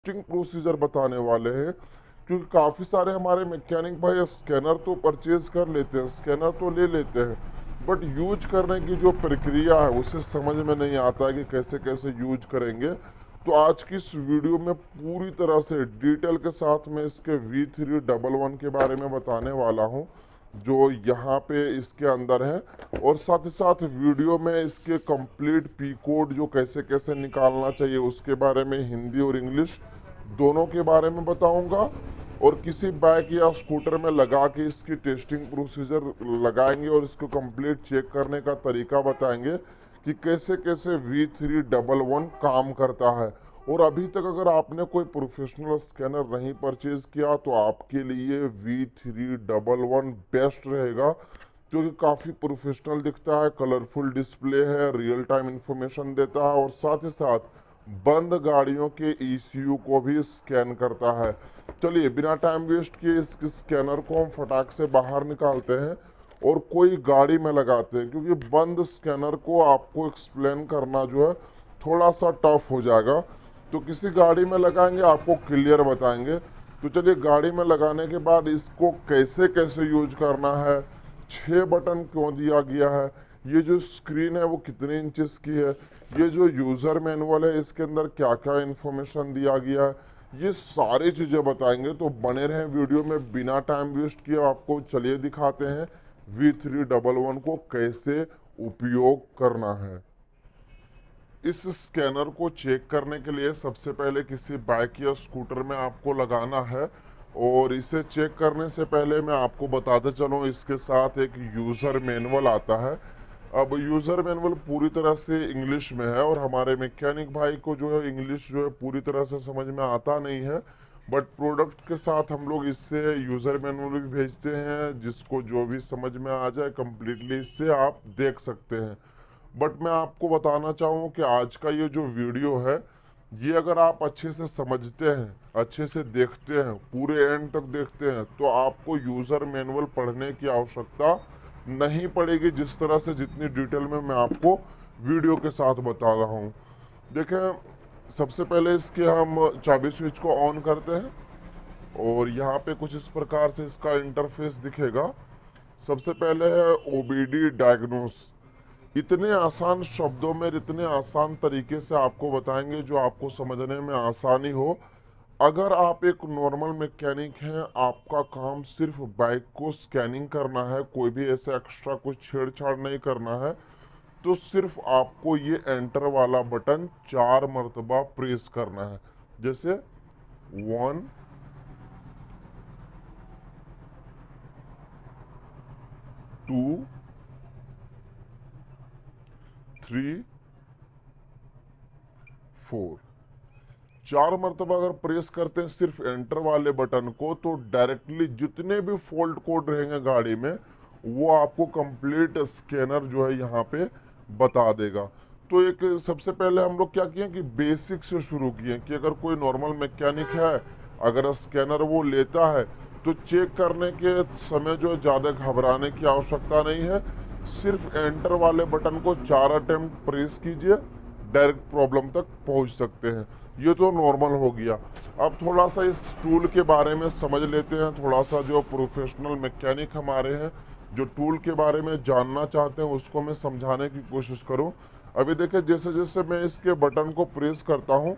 Testing procedure बताने वाले हैं, क्योंकि काफ़ी सारे हमारे मैकेनिक भाई स्कैनर तो परचेज कर लेते हैं, स्कैनर तो ले लेते हैं, बट यूज करने की जो प्रक्रिया है उसे समझ में नहीं आता है कि कैसे कैसे यूज करेंगे। तो आज की इस वीडियो में पूरी तरह से डिटेल के साथ में इसके V311 के बारे में बताने वाला हूं, जो यहाँ पे इसके अंदर है, और साथ ही साथ वीडियो में इसके कंप्लीट पी कोड जो कैसे कैसे निकालना चाहिए उसके बारे में हिंदी और इंग्लिश दोनों के बारे में बताऊंगा, और किसी बाइक या स्कूटर में लगा के इसकी टेस्टिंग प्रोसीजर लगाएंगे और इसको कंप्लीट चेक करने का तरीका बताएंगे कि कैसे कैसे V311 काम करता है। और अभी तक अगर आपने कोई प्रोफेशनल स्कैनर नहीं परचेज किया तो आपके लिए V311 बेस्ट रहेगा, क्योंकि काफ़ी प्रोफेशनल दिखता है, कलरफुल डिस्प्ले है, रियल टाइम इंफॉर्मेशन देता है, और साथ ही साथ बंद गाड़ियों के ECU को भी स्कैन करता है। चलिए बिना टाइम वेस्ट किए इस स्कैनर को हम फटाक से बाहर निकालते हैं और कोई गाड़ी में लगाते हैं, क्योंकि बंद स्कैनर को आपको एक्सप्लेन करना जो है थोड़ा सा टफ हो जाएगा। तो किसी गाड़ी में लगाएंगे, आपको क्लियर बताएंगे। तो चलिए गाड़ी में लगाने के बाद इसको कैसे कैसे यूज करना है, 6 बटन क्यों दिया गया है, ये जो स्क्रीन है वो कितने इंचेस की है, ये जो यूजर मैनुअल है इसके अंदर क्या क्या इंफॉर्मेशन दिया गया है, ये सारी चीजें बताएंगे। तो बने रहें वीडियो में, बिना टाइम वेस्ट किए आपको चलिए दिखाते हैं V311 को कैसे उपयोग करना है। इस स्कैनर को चेक करने के लिए सबसे पहले किसी बाइक या स्कूटर में आपको लगाना है, और इसे चेक करने से पहले मैं आपको बताते चलूं इसके साथ एक यूजर मैनुअल आता है। अब यूजर मैनुअल पूरी तरह से इंग्लिश में है, और हमारे मैकेनिक भाई को जो है इंग्लिश जो है पूरी तरह से समझ में आता नहीं है, बट प्रोडक्ट के साथ हम लोग इससे यूजर मैनुअल भी भेजते हैं, जिसको जो भी समझ में आ जाए कंप्लीटली इससे आप देख सकते हैं। बट मैं आपको बताना चाहूँ कि आज का ये जो वीडियो है, ये अगर आप अच्छे से समझते हैं, अच्छे से देखते हैं, पूरे एंड तक देखते हैं, तो आपको यूजर मैनुअल पढ़ने की आवश्यकता नहीं पड़ेगी, जिस तरह से जितनी डिटेल में मैं आपको वीडियो के साथ बता रहा हूँ। देखें, सबसे पहले इसके हम चाबी स्विच को ऑन करते हैं, और यहाँ पे कुछ इस प्रकार से इसका इंटरफेस दिखेगा। सबसे पहले है OBD डायग्नोस। इतने आसान शब्दों में, इतने आसान तरीके से आपको बताएंगे जो आपको समझने में आसानी हो। अगर आप एक नॉर्मल मैकेनिक हैं, आपका काम सिर्फ बाइक को स्कैनिंग करना है, कोई भी ऐसे एक्स्ट्रा कुछ छेड़छाड़ नहीं करना है, तो सिर्फ आपको ये एंटर वाला बटन 4 मरतबा प्रेस करना है। जैसे 1 2 3 4, 4 मरतबा अगर प्रेस करते हैं सिर्फ एंटर वाले बटन को, तो डायरेक्टली जितने भी फॉल्ट कोड रहेंगे गाड़ी में वो आपको कंप्लीट स्कैनर जो है यहाँ पे बता देगा। तो एक सबसे पहले हम लोग क्या किए कि बेसिक से शुरू किए कि अगर कोई नॉर्मल मैकेनिक है, अगर स्कैनर वो लेता है, तो चेक करने के समय जो ज़्यादा घबराने की आवश्यकता नहीं है। सिर्फ एंटर वाले बटन को 4 अटेम्प्ट प्रेस कीजिए, डायरेक्ट प्रॉब्लम तक पहुंच सकते हैं। ये तो नॉर्मल हो गया। अब थोड़ा सा इस टूल के बारे में समझ लेते हैं। थोड़ा सा जो प्रोफेशनल मैकेनिक हमारे हैं, जो टूल के बारे में जानना चाहते हैं, उसको मैं समझाने की कोशिश करूं। अभी देखिए, जैसे जैसे मैं इसके बटन को प्रेस करता हूं,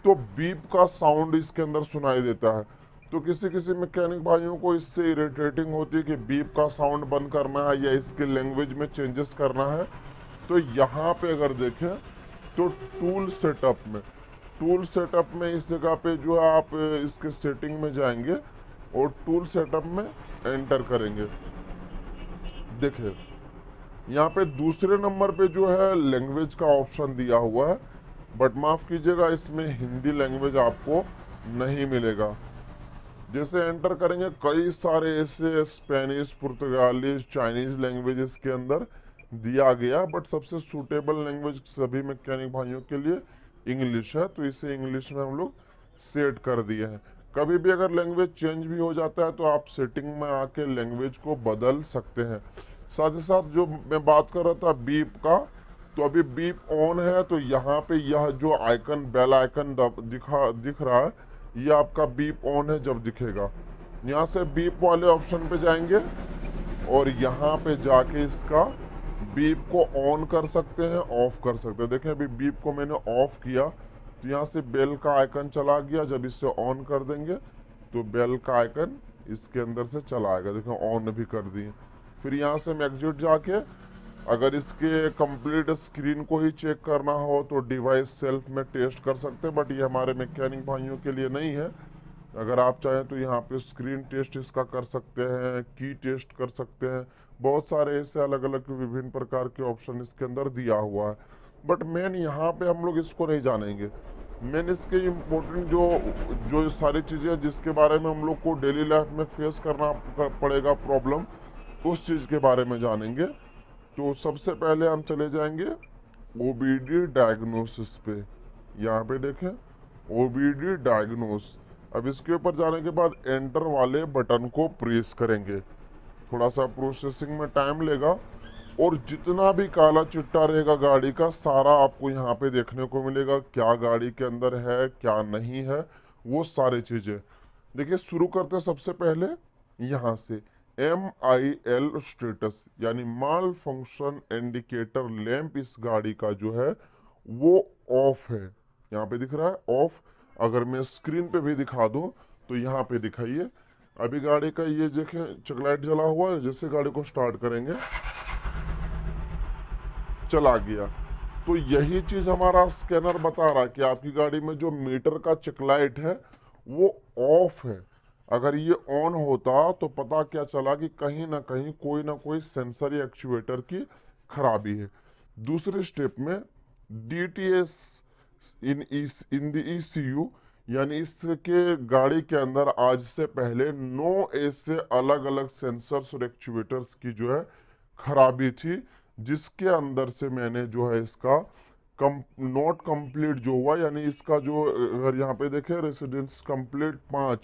तो बीप का साउंड इसके अंदर सुनाई देता है। तो किसी किसी मैकेनिक भाइयों को इससे इरिटेटिंग होती है कि बीप का साउंड बंद करना है या इसके लैंग्वेज में चेंजेस करना है। तो यहाँ पे अगर देखें तो टूल सेटअप में इस जगह पे जो है आप इसके सेटिंग में जाएंगे और टूल सेटअप में एंटर करेंगे। देखिए यहाँ पे दूसरे नंबर पे जो है लैंग्वेज का ऑप्शन दिया हुआ है, बट माफ कीजिएगा इसमें हिंदी लैंग्वेज आपको नहीं मिलेगा। जैसे एंटर करेंगे, कई सारे ऐसे स्पेनिश, पुर्तगाली, चाइनीज लैंग्वेजेस के अंदर दिया गया, बट सबसे सूटेबल लैंग्वेज सभी मैकेनिक भाइयों के लिए इंग्लिश है, तो इसे इंग्लिश में हम लोग सेट कर दिए हैं। कभी भी अगर लैंग्वेज चेंज भी हो जाता है तो आप सेटिंग में आके लैंग्वेज को बदल सकते हैं। साथ ही साथ जो मैं बात कर रहा था बीप का, तो अभी बीप ऑन है, तो यहाँ पे यह जो आइकन, बेल आइकन दिख रहा है, ये आपका बीप ऑन है जब दिखेगा। यहाँ से बीप वाले ऑप्शन पे जाएंगे और यहाँ पे जाके इसका बीप को ऑन कर सकते हैं, ऑफ कर सकते हैं। देखें अभी बीप को मैंने ऑफ किया तो यहाँ से बेल का आइकन चला गया। जब इसे ऑन कर देंगे तो बेल का आइकन इसके अंदर से चला आएगा। देखें ऑन भी कर दिए। फिर यहाँ से हम एग्जिट जाके अगर इसके कंप्लीट स्क्रीन को ही चेक करना हो तो डिवाइस सेल्फ में टेस्ट कर सकते हैं, बट ये हमारे मैकेनिक भाइयों के लिए नहीं है। अगर आप चाहें तो यहाँ पे स्क्रीन टेस्ट इसका कर सकते हैं, की टेस्ट कर सकते हैं। बहुत सारे ऐसे अलग अलग विभिन्न प्रकार के ऑप्शन इसके अंदर दिया हुआ है, बट मेन यहाँ पे हम लोग इसको नहीं जानेंगे। मेन इसके इम्पोर्टेंट जो जो सारी चीज़ें जिसके बारे में हम लोग को डेली लाइफ में फेस करना पड़ेगा प्रॉब्लम, उस चीज़ के बारे में जानेंगे। तो सबसे पहले हम चले जाएंगे ओबीडी डायग्नोसिस पे। यहाँ पे देखें ओबीडी डायग्नोस। अब इसके ऊपर जाने के बाद एंटर वाले बटन को प्रेस करेंगे। थोड़ा सा प्रोसेसिंग में टाइम लेगा और जितना भी काला चिट्टा रहेगा गाड़ी का सारा आपको यहाँ पे देखने को मिलेगा। क्या गाड़ी के अंदर है क्या नहीं है, वो सारी चीजें। देखिए शुरू करते हैं सबसे पहले यहाँ से MIL स्टेटस, यानी माल फंक्शन इंडिकेटर लैंप इस गाड़ी का जो है वो ऑफ है। यहाँ पे दिख रहा है ऑफ। अगर मैं स्क्रीन पे भी दिखा दूं तो यहाँ पे दिखाइए अभी गाड़ी का ये देखें चकलाइट जला हुआ है। जैसे गाड़ी को स्टार्ट करेंगे चला गया। तो यही चीज हमारा स्कैनर बता रहा है कि आपकी गाड़ी में जो मीटर का चकलाइट है वो ऑफ है। अगर ये ऑन होता तो पता क्या चला कि कहीं ना कोई सेंसर या एक्चुएटर की खराबी है। दूसरे स्टेप में DTS इन द ECU, यानी इसके गाड़ी के अंदर आज से पहले 9 ऐसे अलग अलग सेंसर्स और एक्चुएटर्स की जो है खराबी थी, जिसके अंदर से मैंने जो है इसका नॉट कंप्लीट जो हुआ, यानी इसका जो अगर यहाँ पे देखें रेसिडेंस कंप्लीट 5,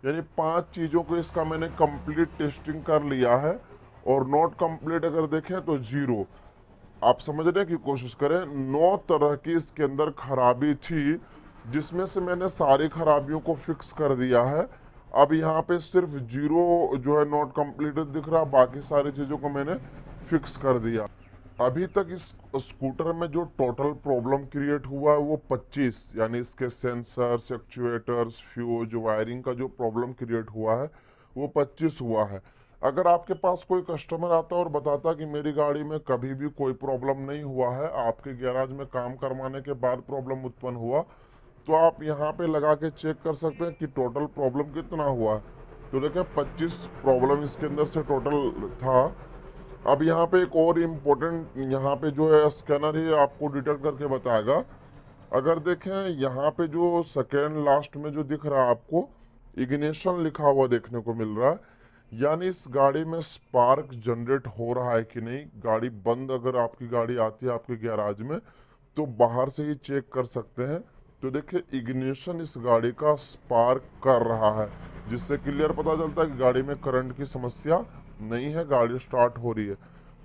यानी 5 चीजों को इसका मैंने कंप्लीट टेस्टिंग कर लिया है। और नॉट कंप्लीट अगर देखें तो 0। आप समझने की कोशिश करें, 9 तरह की इसके अंदर खराबी थी, जिसमें से मैंने सारी खराबियों को फिक्स कर दिया है। अब यहाँ पे सिर्फ 0 जो है नॉट कंप्लीटेड दिख रहा, बाकी सारी चीजों को मैंने फिक्स कर दिया। अभी तक इस स्कूटर में जो टोटल प्रॉब्लम क्रिएट हुआ है वो 25, यानी इसके सेंसर्स, एक्चुएटर्स, फ्यूज, वायरिंग का जो प्रॉब्लम क्रिएट हुआ है वो 25 हुआ है। अगर आपके पास कोई कस्टमर आता और बताता कि मेरी गाड़ी में कभी भी कोई प्रॉब्लम नहीं हुआ है, आपके गैराज में काम करवाने के बाद प्रॉब्लम उत्पन्न हुआ, तो आप यहाँ पे लगा के चेक कर सकते हैं कि टोटल प्रॉब्लम कितना हुआ है। तो देखें 25 प्रॉब्लम इसके अंदर से टोटल था। अब यहाँ पे एक और इम्पोर्टेंट यहाँ पे जो है स्कैनर ही आपको डिटेक्ट करके बताएगा। अगर देखें यहाँ पे जो सेकेंड लास्ट में जो दिख रहा है आपको इग्निशन लिखा हुआ देखने को मिल रहा है, यानी इस गाड़ी में स्पार्क जनरेट हो रहा है कि नहीं। गाड़ी बंद अगर आपकी गाड़ी आती है आपके गैराज में तो बाहर से ही चेक कर सकते हैं। तो देखिए इग्निशन इस गाड़ी का स्पार्क कर रहा है, जिससे क्लियर पता चलता है कि गाड़ी में करंट की समस्या नहीं है, गाड़ी स्टार्ट हो रही है।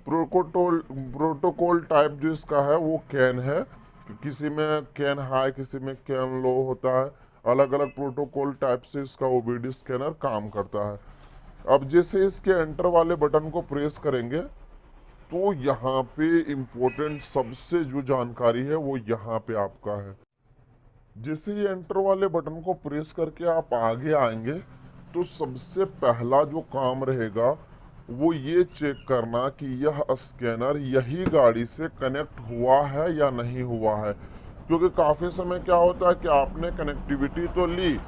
प्रोटोकॉल टाइप जो इसका है वो कैन है। किसी में कैन हाई, किसी में कैन लो होता है। अलग अलग प्रोटोकॉल टाइप से इसका ओबीडी स्कैनर काम करता है। अब जैसे इसके एंटर वाले बटन को प्रेस करेंगे तो यहाँ पे इम्पोर्टेंट सबसे जो जानकारी है वो यहाँ पे आपका है। जैसे ही एंटर वाले बटन को प्रेस करके आप आगे आएंगे तो सबसे पहला जो काम रहेगा वो ये चेक करना कि यह स्कैनर यही गाड़ी से कनेक्ट हुआ है या नहीं हुआ है। क्योंकि काफ़ी समय क्या होता है कि आपने कनेक्टिविटी तो ली,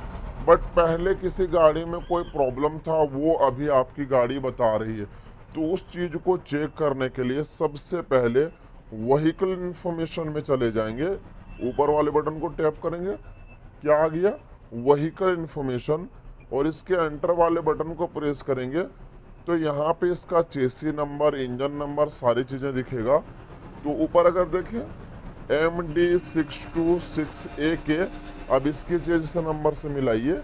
बट पहले किसी गाड़ी में कोई प्रॉब्लम था वो अभी आपकी गाड़ी बता रही है। तो उस चीज़ को चेक करने के लिए सबसे पहले व्हीकल इंफॉर्मेशन में चले जाएंगे, ऊपर वाले बटन को टैप करेंगे, क्या आ गया व्हीकल इंफॉर्मेशन, और इसके एंटर वाले बटन को प्रेस करेंगे तो यहाँ पे इसका चेसी नंबर, इंजन नंबर, सारी चीज़ें दिखेगा। तो ऊपर अगर देखें MD626A अब इसके चेसी नंबर से मिलाइए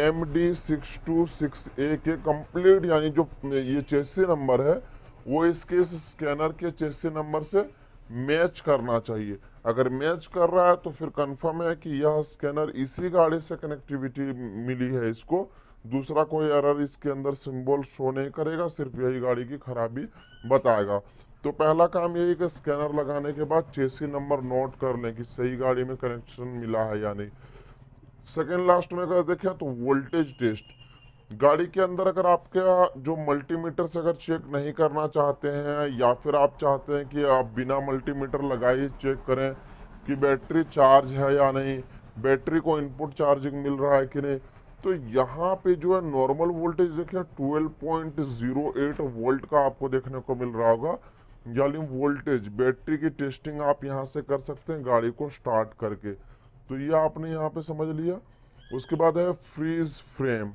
MD626A कंप्लीट, यानी जो ये चेसी नंबर है वो इसके इस स्कैनर के चेसी नंबर से मैच करना चाहिए। अगर मैच कर रहा है तो फिर कंफर्म है कि यह स्कैनर इसी गाड़ी से कनेक्टिविटी मिली है इसको, दूसरा कोई एरर इसके अंदर सिंबल शो नहीं करेगा, सिर्फ यही गाड़ी की खराबी बताएगा। तो पहला काम यही कि स्कैनर लगाने के बाद चेसी नंबर नोट कर लें कि सही गाड़ी में कनेक्शन मिला है या नहीं। सेकेंड लास्ट में अगर देखें तो वोल्टेज टेस्ट, गाड़ी के अंदर अगर आपके जो मल्टीमीटर से अगर चेक नहीं करना चाहते हैं, या फिर आप चाहते हैं कि आप बिना मल्टीमीटर लगाए चेक करें कि बैटरी चार्ज है या नहीं, बैटरी को इनपुट चार्जिंग मिल रहा है कि नहीं, तो यहाँ पे जो है नॉर्मल वोल्टेज देखिए 12.08 वोल्ट का आपको देखने को मिल रहा होगा, यानी वोल्टेज बैटरी की टेस्टिंग आप यहाँ से कर सकते हैं गाड़ी को स्टार्ट करके। तो ये आपने यहाँ पे समझ लिया। उसके बाद है फ्रीज फ्रेम,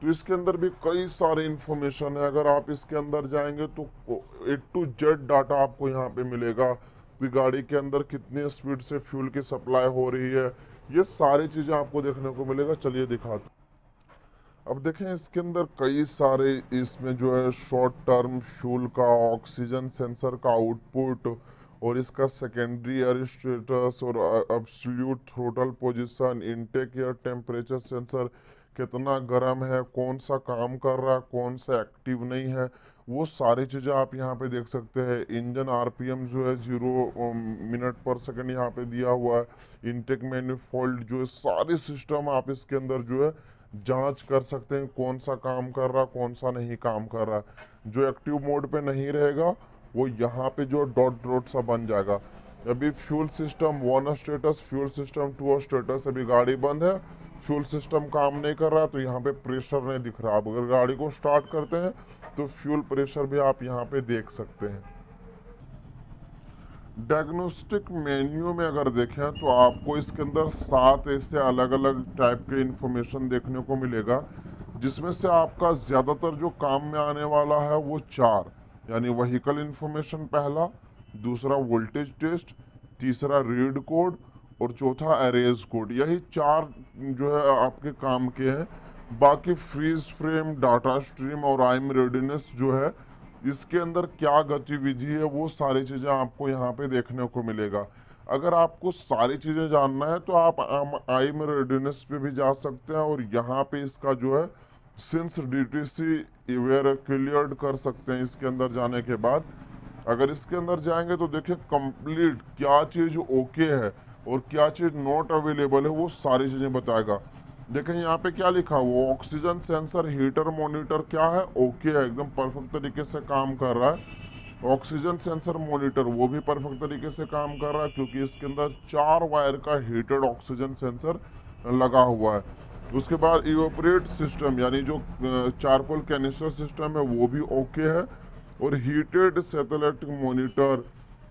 तो इसके अंदर भी कई सारे इंफॉर्मेशन है। अगर आप इसके अंदर जाएंगे तो A to Z डाटा आपको यहाँ पे मिलेगा कि गाड़ी के अंदर कितनी स्पीड से फ्यूल की सप्लाई हो रही है, ये सारी चीजें आपको देखने को मिलेगा। चलिए दिखाते। अब देखें इसके अंदर कई सारे, इसमें जो है शॉर्ट टर्म फ्यूल का, ऑक्सीजन सेंसर का आउटपुट, और इसका सेकेंडरी एयर स्टेटस, और absolute throttle position, intake air temperature sensor, कितना गर्म है, कौन सा काम कर रहा है, कौन सा एक्टिव नहीं है, वो सारी चीज़ें आप यहाँ पे देख सकते हैं। इंजन आरपीएम जो है 0 मिनट पर सेकंड यहाँ पे दिया हुआ है। इनटेक मैन्युफोल्ड जो है, सारे सिस्टम आप इसके अंदर जो है जांच कर सकते हैं कौन सा काम कर रहा, कौन सा नहीं काम कर रहा। जो एक्टिव मोड पे नहीं रहेगा वो यहाँ पे जो डॉट डॉट सा बन जाएगा। अभी fuel system 1 status, fuel system 2 status, अभी गाड़ी बंद है, फ्यूल सिस्टम काम नहीं कर रहा, तो यहाँ पे प्रेशर नहीं दिख रहा। अब अगर गाड़ी को स्टार्ट करते हैं तो फ्यूल प्रेशर भी आप यहाँ पे देख सकते हैं। डायग्नोस्टिक मेन्यू में अगर देखें तो आपको इसके अंदर 7 ऐसे अलग अलग टाइप के इंफॉर्मेशन देखने को मिलेगा, जिसमें से आपका ज्यादातर जो काम में आने वाला है वो 4, यानी व्हीकल इंफॉर्मेशन पहला, दूसरा वोल्टेज टेस्ट, तीसरा रीड कोड, और चौथा एरेज कोड। यही 4 जो है आपके काम के हैं। बाकी फ्रीज फ्रेम, डाटा स्ट्रीम और आइम रेडीनेस जो है, इसके अंदर क्या गतिविधि है, वो सारी चीजें आपको यहाँ पे देखने को मिलेगा। अगर आपको सारी चीजें जानना है तो आप आइम रेडीनेस पे भी जा सकते हैं, और यहाँ पे इसका जो है सिंस डीटीसी वेयर क्लियर्ड कर सकते हैं इसके अंदर जाने के बाद। अगर इसके अंदर जाएंगे तो देखिए कंप्लीट क्या चीज ओके है और क्या चीज नॉट अवेलेबल है, वो सारी चीजें बताएगा। देखें यहाँ पे क्या लिखा हुआ, ऑक्सीजन सेंसर हीटर मॉनिटर क्या है, ओके है, एकदम परफेक्ट तरीके से काम कर रहा है। ऑक्सीजन सेंसर मॉनिटर वो भी परफेक्ट तरीके से काम कर रहा है, क्योंकि इसके अंदर 4 वायर का हीटेड ऑक्सीजन सेंसर लगा हुआ है। उसके बाद इवेपोरेट सिस्टम, यानी जो चारकोल कैनिस्टर सिस्टम है वो भी ओके है। और heated satellite monitor,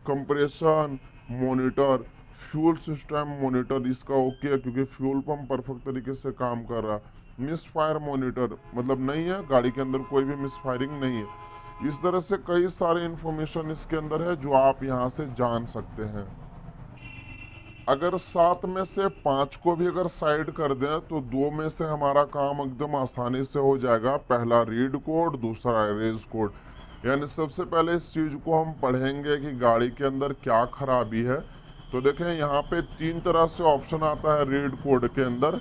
compression monitor, fuel system monitor इसका ओके है, क्योंकि फ्यूल पंप परफेक्ट तरीके से काम कर रहा है। मिस फायर मॉनिटर मतलब नहीं है, गाड़ी के अंदर कोई भी मिस फायरिंग नहीं है। इस तरह से कई सारे इंफॉर्मेशन इसके अंदर है जो आप यहाँ से जान सकते हैं। अगर 7 में से 5 को भी अगर साइड कर दें तो 2 में से हमारा काम एकदम आसानी से हो जाएगा। पहला रीड कोड, दूसरा एरेज कोड। यानी सबसे पहले इस चीज को हम पढ़ेंगे कि गाड़ी के अंदर क्या खराबी है। तो देखें यहाँ पे 3 तरह से ऑप्शन आता है रीड कोड के अंदर,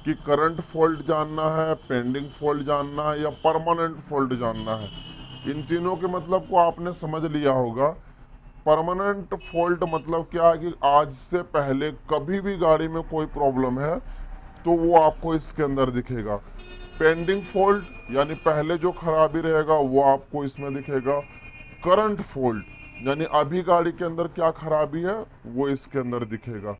कि करंट फॉल्ट जानना है, पेंडिंग फॉल्ट जानना है, या परमानेंट फॉल्ट जानना है। इन तीनों के मतलब को आपने समझ लिया होगा। परमानेंट फॉल्ट मतलब क्या है कि आज से पहले कभी भी गाड़ी में कोई प्रॉब्लम है तो वो आपको इसके अंदर दिखेगा। पेंडिंग फॉल्ट यानी पहले जो खराबी रहेगा वो आपको इसमें दिखेगा। करंट फॉल्ट यानी अभी गाड़ी के अंदर क्या खराबी है वो इसके अंदर दिखेगा।